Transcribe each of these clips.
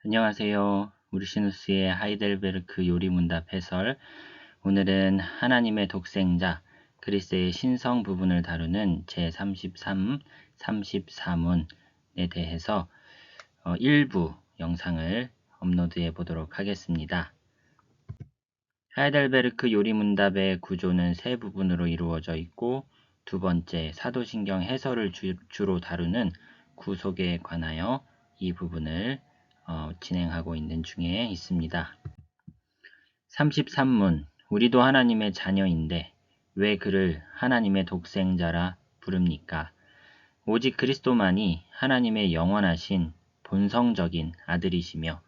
안녕하세요. 우르시누스의 하이델베르크 요리문답 해설. 오늘은 하나님의 독생자 그리스의 신성 부분을 다루는 제33, 34문에 대해서 일부 영상을 업로드해 보도록 하겠습니다. 하이델베르크 요리문답의 구조는 세 부분으로 이루어져 있고, 두 번째 사도신경 해설을 주로 다루는 구속에 관하여 이 부분을 진행하고 있는 중에 있습니다. 33문, 우리도 하나님의 자녀인데 왜 그를 하나님의 독생자라 부릅니까? 오직 그리스도만이 하나님의 영원하신 본성적인 아들이시며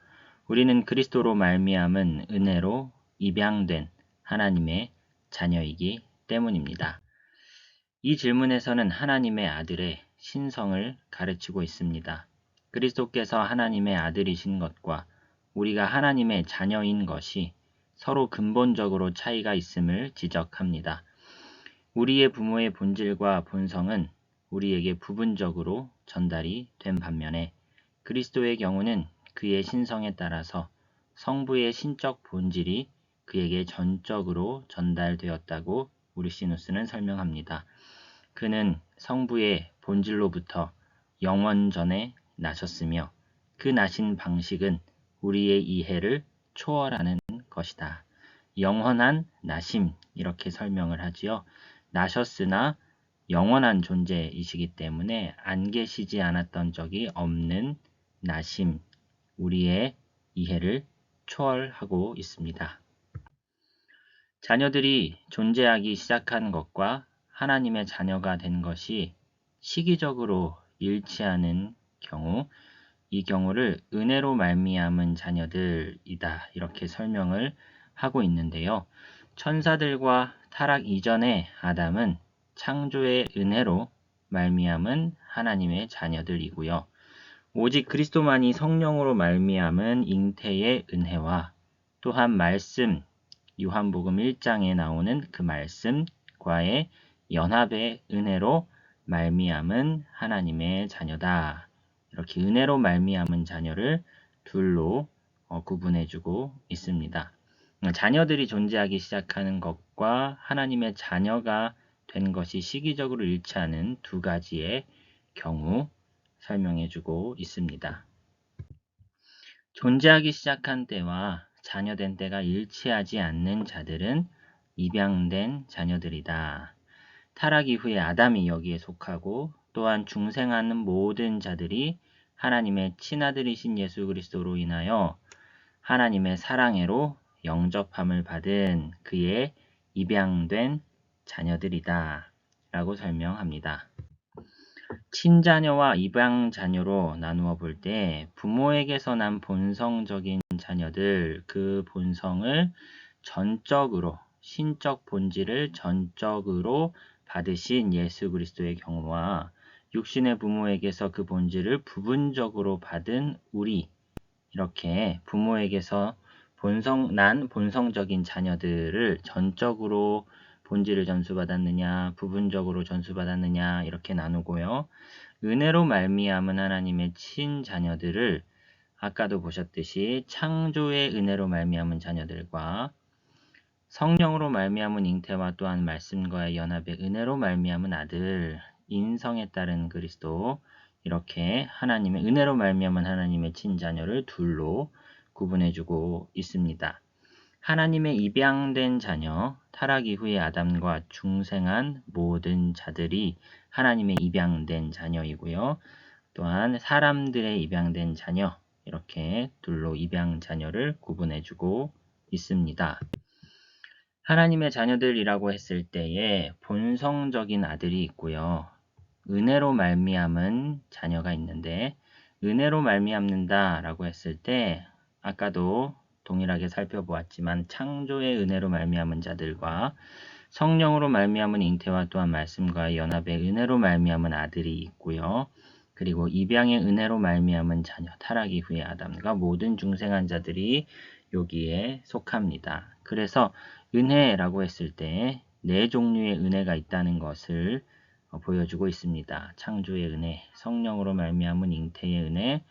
우리는 그리스도로 말미암은 은혜로 입양된 하나님의 자녀이기 때문입니다. 이 질문에서는 하나님의 아들의 신성을 가르치고 있습니다. 그리스도께서 하나님의 아들이신 것과 우리가 하나님의 자녀인 것이 서로 근본적으로 차이가 있음을 지적합니다. 우리의 부모의 본질과 본성은 우리에게 부분적으로 전달이 된 반면에 그리스도의 경우는 그의 신성에 따라서 성부의 신적 본질이 그에게 전적으로 전달되었다고 우르시누스는 설명합니다. 그는 성부의 본질로부터 영원전에 나셨으며 그 나신 방식은 우리의 이해를 초월하는 것이다. 영원한 나심, 이렇게 설명을 하지요. 나셨으나 영원한 존재이시기 때문에 안 계시지 않았던 적이 없는 나심, 우리의 이해를 초월하고 있습니다. 자녀들이 존재하기 시작한 것과 하나님의 자녀가 된 것이 시기적으로 일치하는 경우, 이 경우를 은혜로 말미암은 자녀들이다, 이렇게 설명을 하고 있는데요. 천사들과 타락 이전의 아담은 창조의 은혜로 말미암은 하나님의 자녀들이고요. 오직 그리스도만이 성령으로 말미암은 잉태의 은혜와 또한 말씀, 요한복음 1장에 나오는 그 말씀과의 연합의 은혜로 말미암은 하나님의 자녀다. 이렇게 은혜로 말미암은 자녀를 둘로 구분해주고 있습니다. 자녀들이 존재하기 시작하는 것과 하나님의 자녀가 된 것이 시기적으로 일치하는 두 가지의 경우 설명해주고 있습니다. 존재하기 시작한 때와 자녀된 때가 일치하지 않는 자들은 입양된 자녀들이다. 타락 이후에 아담이 여기에 속하고 또한 중생하는 모든 자들이 하나님의 친아들이신 예수 그리스도로 인하여 하나님의 사랑애로 영접함을 받은 그의 입양된 자녀들이다 라고 설명합니다. 친자녀와 입양자녀로 나누어 볼 때 부모에게서 난 본성적인 자녀들, 그 본성을 전적으로, 신적 본질을 전적으로 받으신 예수 그리스도의 경우와 육신의 부모에게서 그 본질을 부분적으로 받은 우리, 이렇게 부모에게서 난 본성적인 자녀들을 전적으로 본질을 전수받았느냐, 부분적으로 전수받았느냐, 이렇게 나누고요. 은혜로 말미암은 하나님의 친자녀들을 아까도 보셨듯이 창조의 은혜로 말미암은 자녀들과 성령으로 말미암은 잉태와 또한 말씀과의 연합의 은혜로 말미암은 아들, 인성에 따른 그리스도, 이렇게 하나님의 은혜로 말미암은 하나님의 친자녀를 둘로 구분해주고 있습니다. 하나님의 입양된 자녀, 타락 이후의 아담과 중생한 모든 자들이 하나님의 입양된 자녀이고요. 또한 사람들의 입양된 자녀, 이렇게 둘로 입양 자녀를 구분해주고 있습니다. 하나님의 자녀들이라고 했을 때에 본성적인 아들이 있고요. 은혜로 말미암은 자녀가 있는데, 은혜로 말미암는다 라고 했을 때 아까도 동일하게 살펴보았지만 창조의 은혜로 말미암은 자들과 성령으로 말미암은 잉태와 또한 말씀과 연합의 은혜로 말미암은 아들이 있고요. 그리고 입양의 은혜로 말미암은 자녀, 타락 이후의 아담과 모든 중생한 자들이 여기에 속합니다. 그래서 은혜라고 했을 때 네 종류의 은혜가 있다는 것을 보여주고 있습니다. 창조의 은혜, 성령으로 말미암은 잉태의 은혜,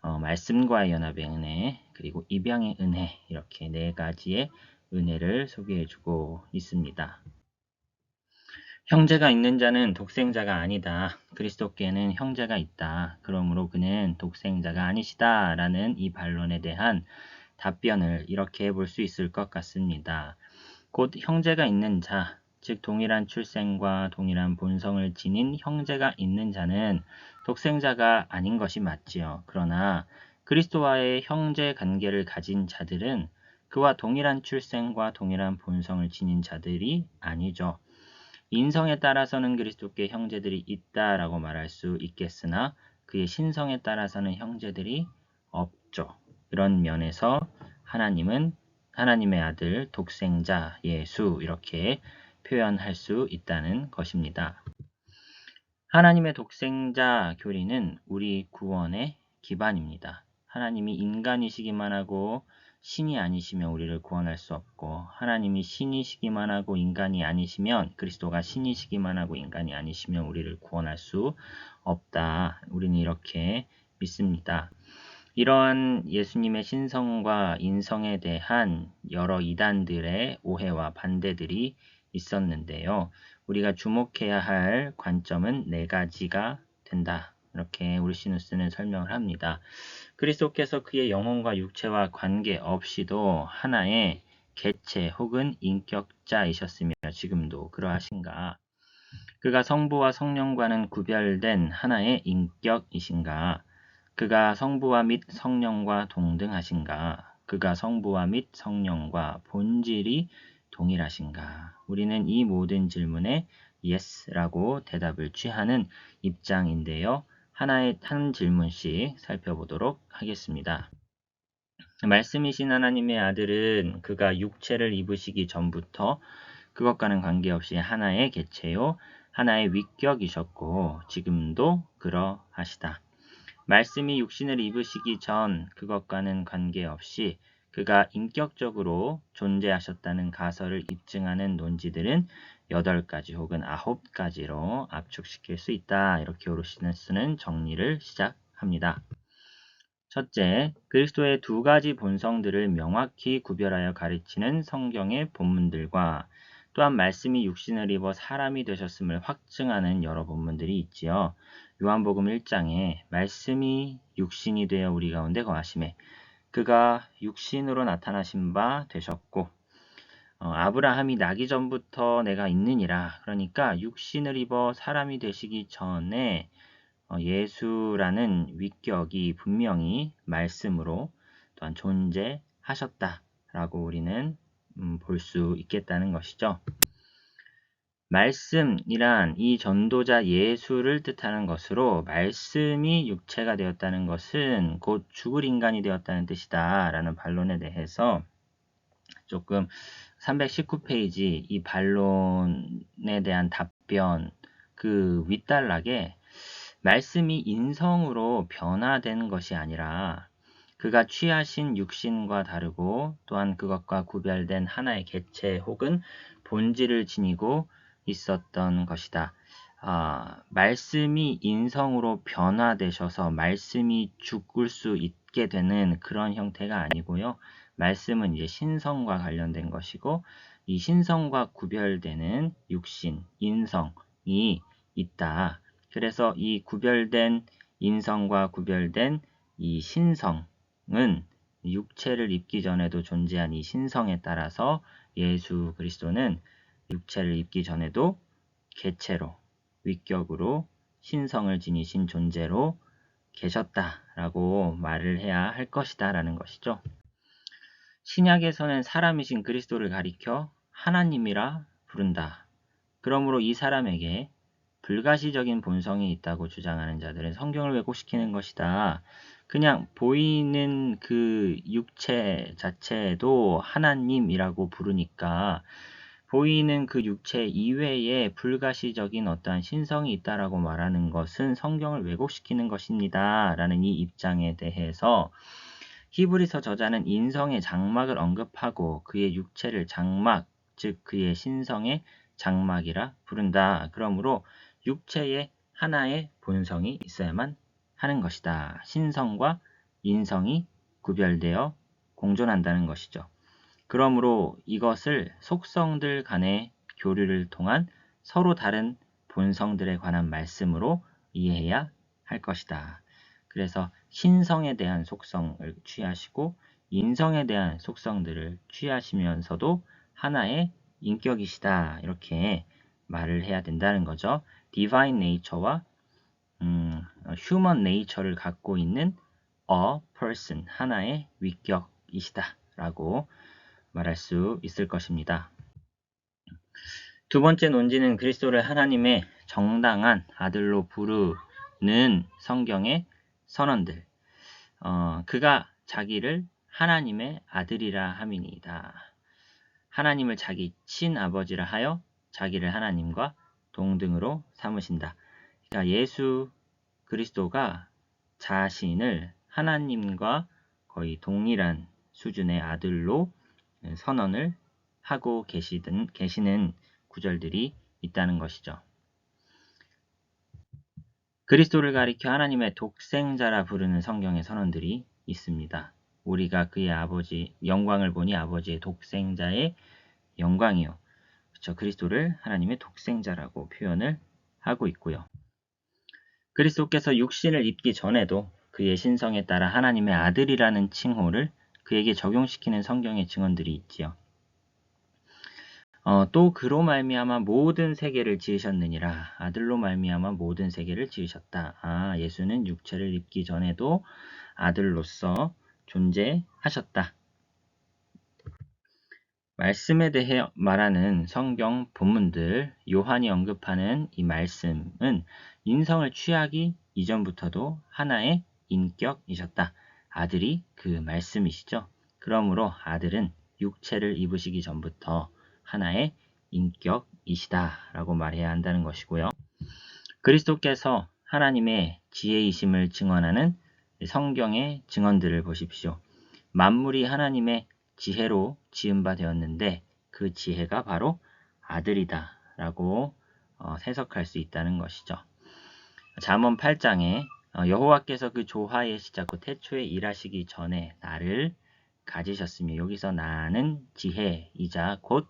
말씀과의 연합의 은혜, 그리고 입양의 은혜, 이렇게 네 가지의 은혜를 소개해주고 있습니다. 형제가 있는 자는 독생자가 아니다. 그리스도께는 형제가 있다. 그러므로 그는 독생자가 아니시다. 라는 이 반론에 대한 답변을 이렇게 볼 수 있을 것 같습니다. 곧 형제가 있는 자, 즉 동일한 출생과 동일한 본성을 지닌 형제가 있는 자는 독생자가 아닌 것이 맞지요. 그러나 그리스도와의 형제 관계를 가진 자들은 그와 동일한 출생과 동일한 본성을 지닌 자들이 아니죠. 인성에 따라서는 그리스도께 형제들이 있다라고 말할 수 있겠으나 그의 신성에 따라서는 형제들이 없죠. 이런 면에서 하나님은 하나님의 아들 독생자 예수 이렇게 표현할 수 있다는 것입니다. 하나님의 독생자 교리는 우리 구원의 기반입니다. 하나님이 인간이시기만 하고 신이 아니시면 우리를 구원할 수 없고, 하나님이 신이시기만 하고 인간이 아니시면, 그리스도가 신이시기만 하고 인간이 아니시면 우리를 구원할 수 없다. 우리는 이렇게 믿습니다. 이러한 예수님의 신성과 인성에 대한 여러 이단들의 오해와 반대들이 있었는데요. 우리가 주목해야 할 관점은 네 가지가 된다. 이렇게 우르시누스는 설명을 합니다. 그리스도께서 그의 영혼과 육체와 관계없이도 하나의 개체 혹은 인격자이셨으며 지금도 그러하신가? 그가 성부와 성령과는 구별된 하나의 인격이신가? 그가 성부와 및 성령과 동등하신가? 그가 성부와 및 성령과 본질이 동일하신가? 우리는 이 모든 질문에 yes라고 대답을 취하는 입장인데요. 한 질문씩 살펴보도록 하겠습니다. 말씀이신 하나님의 아들은 그가 육체를 입으시기 전부터 그것과는 관계없이 하나의 개체요, 하나의 위격이셨고 지금도 그러하시다. 말씀이 육신을 입으시기 전 그것과는 관계없이 그가 인격적으로 존재하셨다는 가설을 입증하는 논지들은 8가지 혹은 9가지로 압축시킬 수 있다. 이렇게 오르시누스는 정리를 시작합니다. 첫째, 그리스도의 두 가지 본성들을 명확히 구별하여 가르치는 성경의 본문들과 또한 말씀이 육신을 입어 사람이 되셨음을 확증하는 여러 본문들이 있지요. 요한복음 1장에 말씀이 육신이 되어 우리 가운데 거하심에 그가 육신으로 나타나신 바 되셨고 아브라함이 나기 전부터 내가 있느니라. 그러니까 육신을 입어 사람이 되시기 전에 예수라는 위격이 분명히 말씀으로 또한 존재하셨다라고 우리는 볼 수 있겠다는 것이죠. 말씀이란 이 전도자 예수를 뜻하는 것으로 말씀이 육체가 되었다는 것은 곧 죽을 인간이 되었다는 뜻이다 라는 반론에 대해서 조금 319페이지 이 반론에 대한 답변 그 윗단락에 말씀이 인성으로 변화된 것이 아니라 그가 취하신 육신과 다르고 또한 그것과 구별된 하나의 개체 혹은 본질을 지니고 있었던 것이다. 말씀이 인성으로 변화되셔서 말씀이 죽을 수 있게 되는 그런 형태가 아니고요. 말씀은 이제 신성과 관련된 것이고 이 신성과 구별되는 육신, 인성이 있다. 그래서 이 구별된 인성과 구별된 이 신성은 육체를 입기 전에도 존재한 이 신성에 따라서 예수 그리스도는 육체를 입기 전에도 개체로, 위격으로 신성을 지니신 존재로 계셨다라고 말을 해야 할 것이다 라는 것이죠. 신약에서는 사람이신 그리스도를 가리켜 하나님이라 부른다. 그러므로 이 사람에게 불가시적인 본성이 있다고 주장하는 자들은 성경을 왜곡시키는 것이다. 그냥 보이는 그 육체 자체도 하나님이라고 부르니까 보이는 그 육체 이외에 불가시적인 어떠한 신성이 있다라고 말하는 것은 성경을 왜곡시키는 것입니다. 라는 이 입장에 대해서 히브리서 저자는 인성의 장막을 언급하고 그의 육체를 장막, 즉 그의 신성의 장막이라 부른다. 그러므로 육체에 하나의 본성이 있어야만 하는 것이다. 신성과 인성이 구별되어 공존한다는 것이죠. 그러므로 이것을 속성들 간의 교류를 통한 서로 다른 본성들에 관한 말씀으로 이해해야 할 것이다. 그래서 신성에 대한 속성을 취하시고 인성에 대한 속성들을 취하시면서도 하나의 인격이시다. 이렇게 말을 해야 된다는 거죠. Divine Nature와 Human Nature를 갖고 있는 a person, 하나의 위격이시다. 라고 말할 수 있을 것입니다. 두 번째 논지는 그리스도를 하나님의 정당한 아들로 부르는 성경의 선언들. 그가 자기를 하나님의 아들이라 함이니이다. 하나님을 자기 친아버지라 하여 자기를 하나님과 동등으로 삼으신다. 그러니까 예수 그리스도가 자신을 하나님과 거의 동일한 수준의 아들로 선언을 하고 계시는 구절들이 있다는 것이죠. 그리스도를 가리켜 하나님의 독생자라 부르는 성경의 선언들이 있습니다. 우리가 그의 아버지 영광을 보니 아버지의 독생자의 영광이요. 그렇죠. 그리스도를 하나님의 독생자라고 표현을 하고 있고요. 그리스도께서 육신을 입기 전에도 그의 신성에 따라 하나님의 아들이라는 칭호를 그에게 적용시키는 성경의 증언들이 있지요. 또 그로 말미암아 모든 세계를 지으셨느니라. 아들로 말미암아 모든 세계를 지으셨다. 예수는 육체를 입기 전에도 아들로서 존재하셨다. 말씀에 대해 말하는 성경 본문들, 요한이 언급하는 이 말씀은 인성을 취하기 이전부터도 하나의 인격이셨다. 아들이 그 말씀이시죠. 그러므로 아들은 육체를 입으시기 전부터 하나의 인격이시다라고 말해야 한다는 것이고요. 그리스도께서 하나님의 지혜이심을 증언하는 성경의 증언들을 보십시오. 만물이 하나님의 지혜로 지은 바 되었는데 그 지혜가 바로 아들이다 라고 해석할 수 있다는 것이죠. 잠언 8장에 여호와께서 그 조화의 시작 곧 태초에 일하시기 전에 나를 가지셨으며 여기서 나는 지혜이자 곧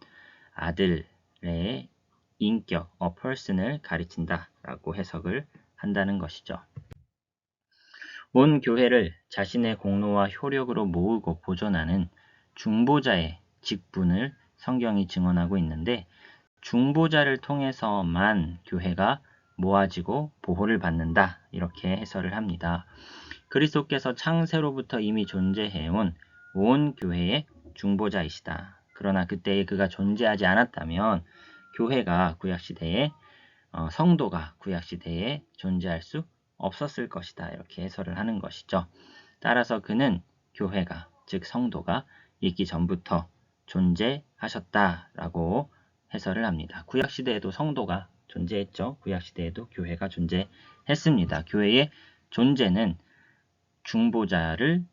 아들의 인격, person을 가리킨다 라고 해석을 한다는 것이죠. 온 교회를 자신의 공로와 효력으로 모으고 보존하는 중보자의 직분을 성경이 증언하고 있는데 중보자를 통해서만 교회가 모아지고 보호를 받는다 이렇게 해설을 합니다. 그리스도께서 창세로부터 이미 존재해온 온 교회의 중보자이시다. 그러나 그때에 그가 존재하지 않았다면 교회가 구약시대에 성도가 구약시대에 존재할 수 없었을 것이다. 이렇게 해설을 하는 것이죠. 따라서 그는 교회가 즉 성도가 있기 전부터 존재하셨다라고 해설을 합니다. 구약시대에도 성도가 존재했죠. 구약시대에도 교회가 존재했습니다. 교회의 존재는 중보자의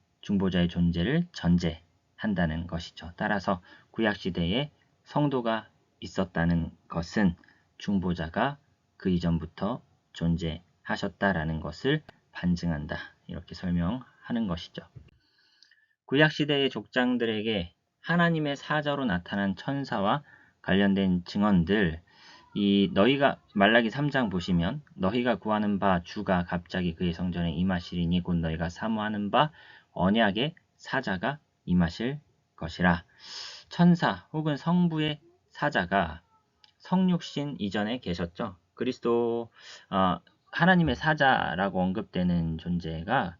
존재를 전제한다는 것이죠. 따라서 구약시대에 성도가 있었다는 것은 중보자가 그 이전부터 존재하셨다라는 것을 반증한다. 이렇게 설명하는 것이죠. 구약시대의 족장들에게 하나님의 사자로 나타난 천사와 관련된 증언들, 너희가 말라기 3장 보시면 너희가 구하는 바 주가 갑자기 그의 성전에 임하시리니 곧 너희가 사모하는 바 언약의 사자가 임하실 것이라. 천사 혹은 성부의 사자가 성육신 이전에 계셨죠. 그리스도 하나님의 사자라고 언급되는 존재가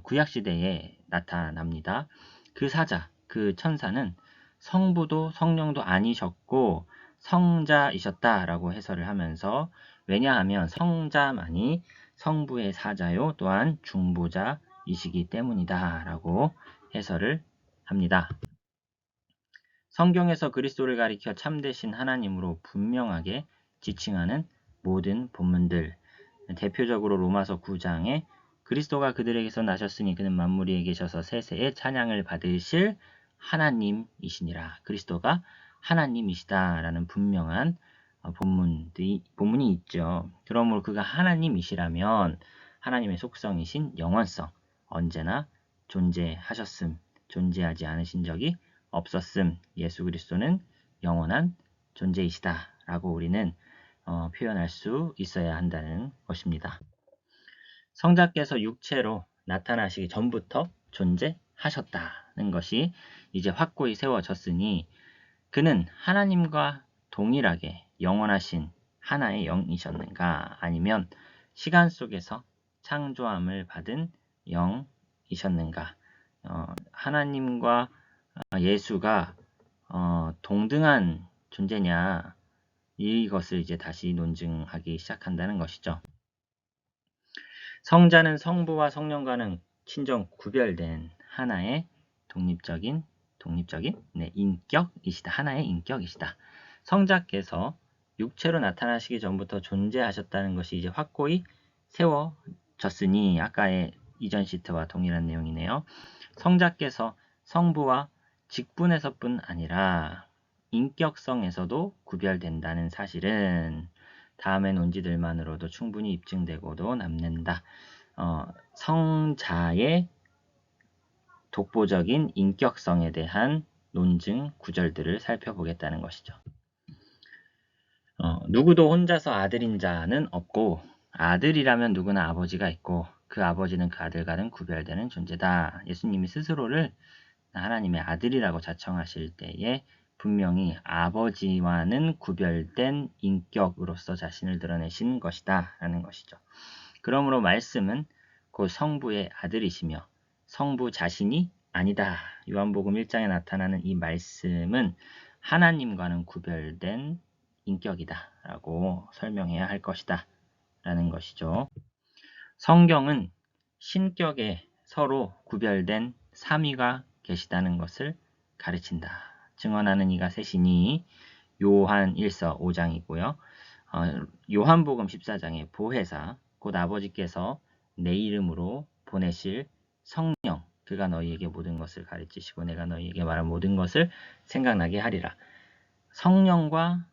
구약시대에 나타납니다. 그 사자, 그 천사는 성부도 성령도 아니셨고 성자이셨다라고 해설을 하면서 왜냐하면 성자만이 성부의 사자요 또한 중보자이시기 때문이다 라고 해설을 합니다. 성경에서 그리스도를 가리켜 참되신 하나님으로 분명하게 지칭하는 모든 본문들, 대표적으로 로마서 9장에 그리스도가 그들에게서 나셨으니 그는 만물 위에 계셔서 세세의 찬양을 받으실 하나님이시니라. 그리스도가 하나님이시다라는 분명한 본문이 있죠. 그러므로 그가 하나님이시라면 하나님의 속성이신 영원성, 언제나 존재하셨음, 존재하지 않으신 적이 없었음. 예수 그리스도는 영원한 존재이시다 라고 우리는 표현할 수 있어야 한다는 것입니다. 성자께서 육체로 나타나시기 전부터 존재하셨다는 것이 이제 확고히 세워졌으니 그는 하나님과 동일하게 영원하신 하나의 영이셨는가, 아니면 시간 속에서 창조함을 받은 영이셨는가. 하나님과 예수가 동등한 존재냐, 이것을 이제 다시 논증하기 시작한다는 것이죠. 성자는 성부와 성령과는 친정 구별된 하나의 독립적인 인격이시다. 하나의 인격이시다. 성자께서 육체로 나타나시기 전부터 존재하셨다는 것이 이제 확고히 세워졌으니, 아까의 이전 시트와 동일한 내용이네요. 성자께서 성부와 직분에서뿐 아니라 인격성에서도 구별된다는 사실은 다음의 논지들만으로도 충분히 입증되고도 남는다. 성자의 독보적인 인격성에 대한 논증 구절들을 살펴보겠다는 것이죠. 누구도 혼자서 아들인 자는 없고, 아들이라면 누구나 아버지가 있고 그 아버지는 그 아들과는 구별되는 존재다. 예수님이 스스로를 하나님의 아들이라고 자청하실 때에 분명히 아버지와는 구별된 인격으로서 자신을 드러내신 것이다 라는 것이죠. 그러므로 말씀은 곧 성부의 아들이시며 성부 자신이 아니다. 요한복음 1장에 나타나는 이 말씀은 하나님과는 구별된 인격이다 라고 설명해야 할 것이다 라는 것이죠. 성경은 신격에 서로 구별된 삼위가 계시다는 것을 가르친다. 증언하는 이가 셋이니 요한 1서 5장이고요. 요한복음 14장의 보혜사, 곧 아버지께서 내 이름으로 보내실 성령, 그가 너희에게 모든 것을 가르치시고 내가 너희에게 말한 모든 것을 생각나게 하리라. 성령과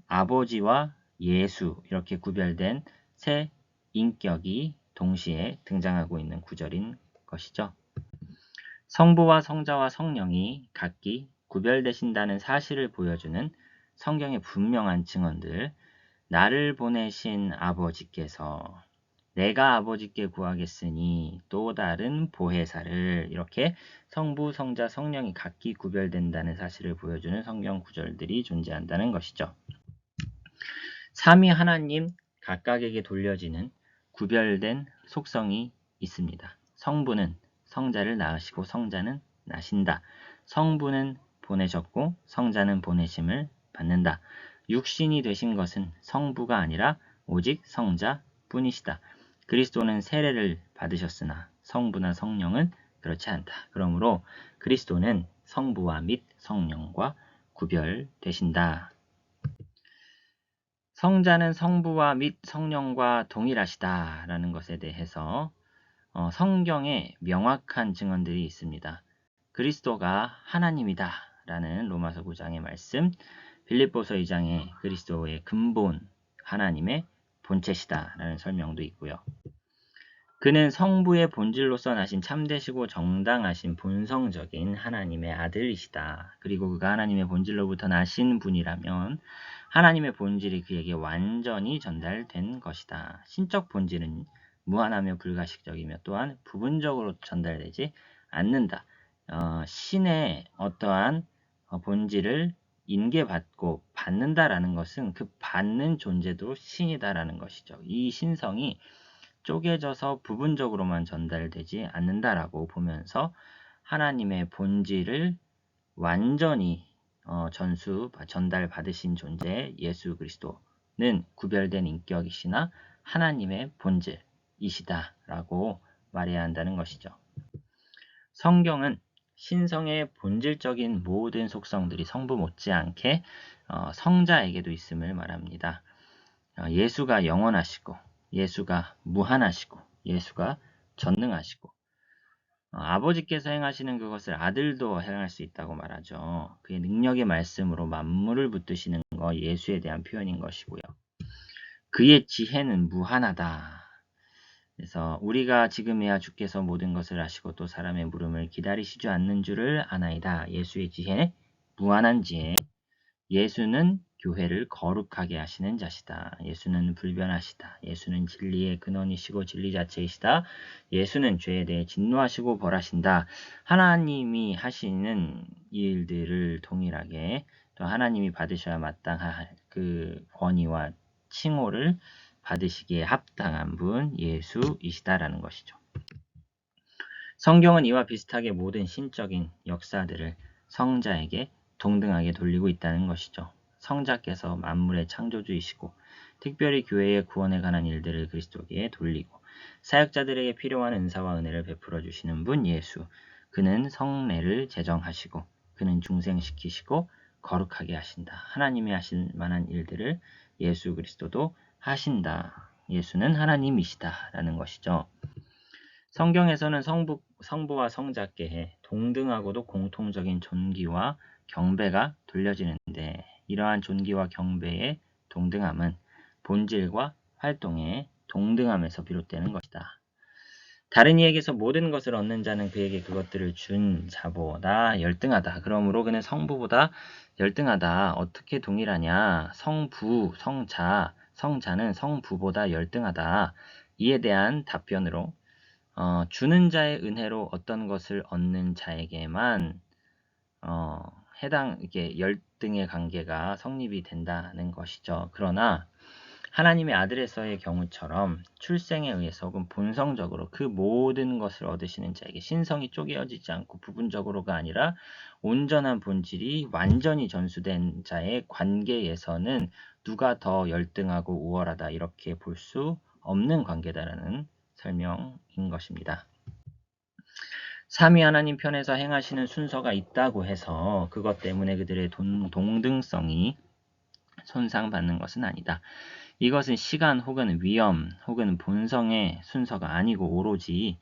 아버지와 예수, 이렇게 구별된 세 인격이 동시에 등장하고 있는 구절인 것이죠. 성부와 성자와 성령이 각기 구별되신다는 사실을 보여주는 성경의 분명한 증언들, 나를 보내신 아버지께서 내가 아버지께 구하겠으니 또 다른 보혜사를, 이렇게 성부, 성자, 성령이 각기 구별된다는 사실을 보여주는 성경 구절들이 존재한다는 것이죠. 삼위 하나님 각각에게 돌려지는 구별된 속성이 있습니다. 성부는 성자를 낳으시고 성자는 나신다. 성부는 보내셨고 성자는 보내심을 받는다. 육신이 되신 것은 성부가 아니라 오직 성자뿐이시다. 그리스도는 세례를 받으셨으나 성부나 성령은 그렇지 않다. 그러므로 그리스도는 성부와 및 성령과 구별되신다. 성자는 성부와 및 성령과 동일하시다 라는 것에 대해서 성경에 명확한 증언들이 있습니다. 그리스도가 하나님이다 라는 로마서 9장의 말씀, 빌립보서 2장에 그리스도의 근본, 하나님의 본체시다 라는 설명도 있고요. 그는 성부의 본질로서 나신 참되시고 정당하신 본성적인 하나님의 아들이시다. 그리고 그가 하나님의 본질로부터 나신 분이라면 하나님의 본질이 그에게 완전히 전달된 것이다. 신적 본질은 무한하며 불가식적이며 또한 부분적으로 전달되지 않는다. 신의 어떠한 본질을 인계받고 받는다라는 것은 그 받는 존재도 신이다라는 것이죠. 이 신성이 쪼개져서 부분적으로만 전달되지 않는다라고 보면서 하나님의 본질을 완전히 전달받으신 존재 예수 그리스도는 구별된 인격이시나 하나님의 본질이시다라고 말해야 한다는 것이죠. 성경은 신성의 본질적인 모든 속성들이 성부 못지않게 성자에게도 있음을 말합니다. 예수가 영원하시고 예수가 무한하시고 예수가 전능하시고 아버지께서 행하시는 그것을 아들도 행할 수 있다고 말하죠. 그의 능력의 말씀으로 만물을 붙드시는 거 예수에 대한 표현인 것이고요. 그의 지혜는 무한하다. 그래서 우리가 지금에야 주께서 모든 것을 아시고 또 사람의 물음을 기다리시지 않는 줄을 아나이다. 예수의 지혜, 무한한 지혜. 예수는 교회를 거룩하게 하시는 자시다. 예수는 불변하시다. 예수는 진리의 근원이시고 진리 자체이시다. 예수는 죄에 대해 진노하시고 벌하신다. 하나님이 하시는 일들을 동일하게 또 하나님이 받으셔야 마땅할 그 권위와 칭호를 받으시기에 합당한 분 예수이시다라는 것이죠. 성경은 이와 비슷하게 모든 신적인 역사들을 성자에게 동등하게 돌리고 있다는 것이죠. 성자께서 만물의 창조주이시고 특별히 교회의 구원에 관한 일들을 그리스도께 돌리고 사역자들에게 필요한 은사와 은혜를 베풀어 주시는 분 예수. 그는 성례를 제정하시고 그는 중생시키시고 거룩하게 하신다. 하나님이 하실 만한 일들을 예수 그리스도도 하신다. 예수는 하나님이시다 라는 것이죠. 성경에서는 성부와 성자께에 동등하고도 공통적인 존귀와 경배가 돌려지는데 이러한 존귀와 경배의 동등함은 본질과 활동의 동등함에서 비롯되는 것이다. 다른 이에게서 모든 것을 얻는 자는 그에게 그것들을 준 자보다 열등하다. 그러므로 그는 성부보다 열등하다. 어떻게 동일하냐? 성부, 성자는 성부보다 열등하다. 이에 대한 답변으로 주는 자의 은혜로 어떤 것을 얻는 자에게만 이게 열등의 관계가 성립이 된다는 것이죠. 그러나 하나님의 아들에서의 경우처럼 출생에 의해서 혹은 본성적으로 그 모든 것을 얻으시는 자에게 신성이 쪼개어지지 않고 부분적으로가 아니라 온전한 본질이 완전히 전수된 자의 관계에서는 누가 더 열등하고 우월하다 이렇게 볼 수 없는 관계다라는 설명인 것입니다. 삼위 하나님 편에서 행하시는 순서가 있다고 해서 그것 때문에 그들의 동등성이 손상받는 것은 아니다. 이것은 시간 혹은 위험 혹은 본성의 순서가 아니고 오로지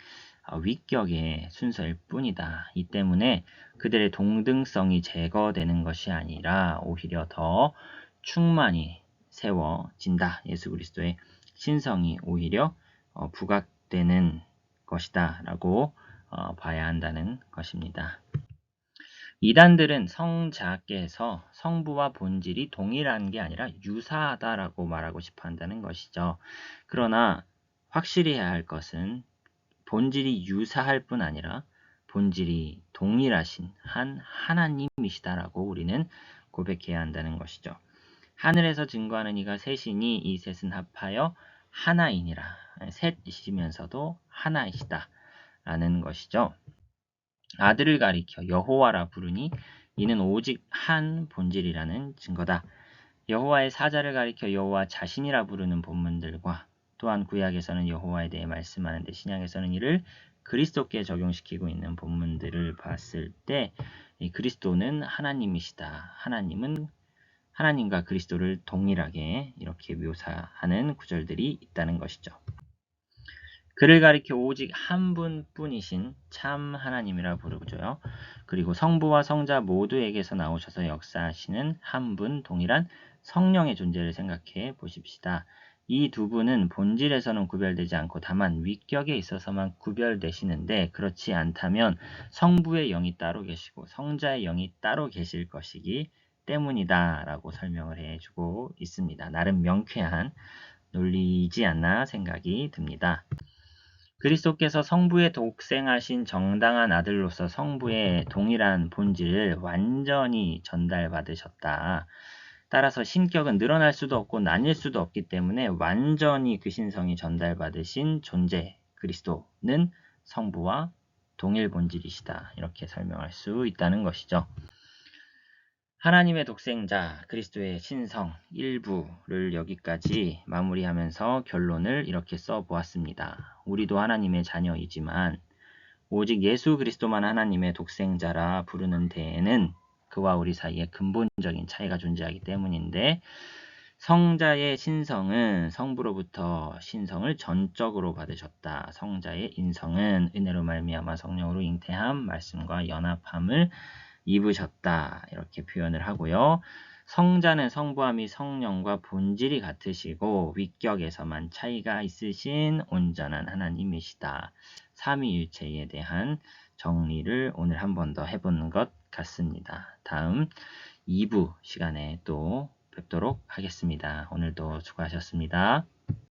위격의 순서일 뿐이다. 이 때문에 그들의 동등성이 제거되는 것이 아니라 오히려 더 충만히 세워진다. 예수 그리스도의 신성이 오히려 부각되는 것이다 라고 봐야 한다는 것입니다. 이단들은 성자께서 성부와 본질이 동일한 게 아니라 유사하다라고 말하고 싶어 한다는 것이죠. 그러나 확실히 해야 할 것은 본질이 유사할 뿐 아니라 본질이 동일하신 한 하나님이시다라고 우리는 고백해야 한다는 것이죠. 하늘에서 증거하는 이가 셋이니 이 셋은 합하여 하나이니라. 셋이시면서도 하나이시다 라는 것이죠. 아들을 가리켜 여호와라 부르니 이는 오직 한 본질이라는 증거다. 여호와의 사자를 가리켜 여호와 자신이라 부르는 본문들과 또한 구약에서는 여호와에 대해 말씀하는데 신약에서는 이를 그리스도께 적용시키고 있는 본문들을 봤을 때 그리스도는 하나님이시다. 하나님은 하나님과 그리스도를 동일하게 이렇게 묘사하는 구절들이 있다는 것이죠. 그를 가리켜 오직 한 분뿐이신 참 하나님이라 부르고요. 그리고 성부와 성자 모두에게서 나오셔서 역사하시는 한 분 동일한 성령의 존재를 생각해 보십시다. 이 두 분은 본질에서는 구별되지 않고 다만 위격에 있어서만 구별되시는데 그렇지 않다면 성부의 영이 따로 계시고 성자의 영이 따로 계실 것이기 때문이다 라고 설명을 해주고 있습니다. 나름 명쾌한 논리이지 않나 생각이 듭니다. 그리스도께서 성부의 독생하신 정당한 아들로서 성부의 동일한 본질을 완전히 전달받으셨다. 따라서 신격은 늘어날 수도 없고 나뉠 수도 없기 때문에 완전히 그 신성이 전달받으신 존재 그리스도는 성부와 동일 본질이시다. 이렇게 설명할 수 있다는 것이죠. 하나님의 독생자 그리스도의 신성 일부를 여기까지 마무리하면서 결론을 이렇게 써보았습니다. 우리도 하나님의 자녀이지만 오직 예수 그리스도만 하나님의 독생자라 부르는 데에는 그와 우리 사이에 근본적인 차이가 존재하기 때문인데 성자의 신성은 성부로부터 신성을 전적으로 받으셨다. 성자의 인성은 은혜로 말미암아 성령으로 잉태함 말씀과 연합함을 입으셨다. 이렇게 표현을 하고요. 성자는 성부함이 성령과 본질이 같으시고 위격에서만 차이가 있으신 온전한 하나님이시다. 삼위일체에 대한 정리를 오늘 한 번 더 해보는 것 같습니다. 다음 2부 시간에 또 뵙도록 하겠습니다. 오늘도 수고하셨습니다.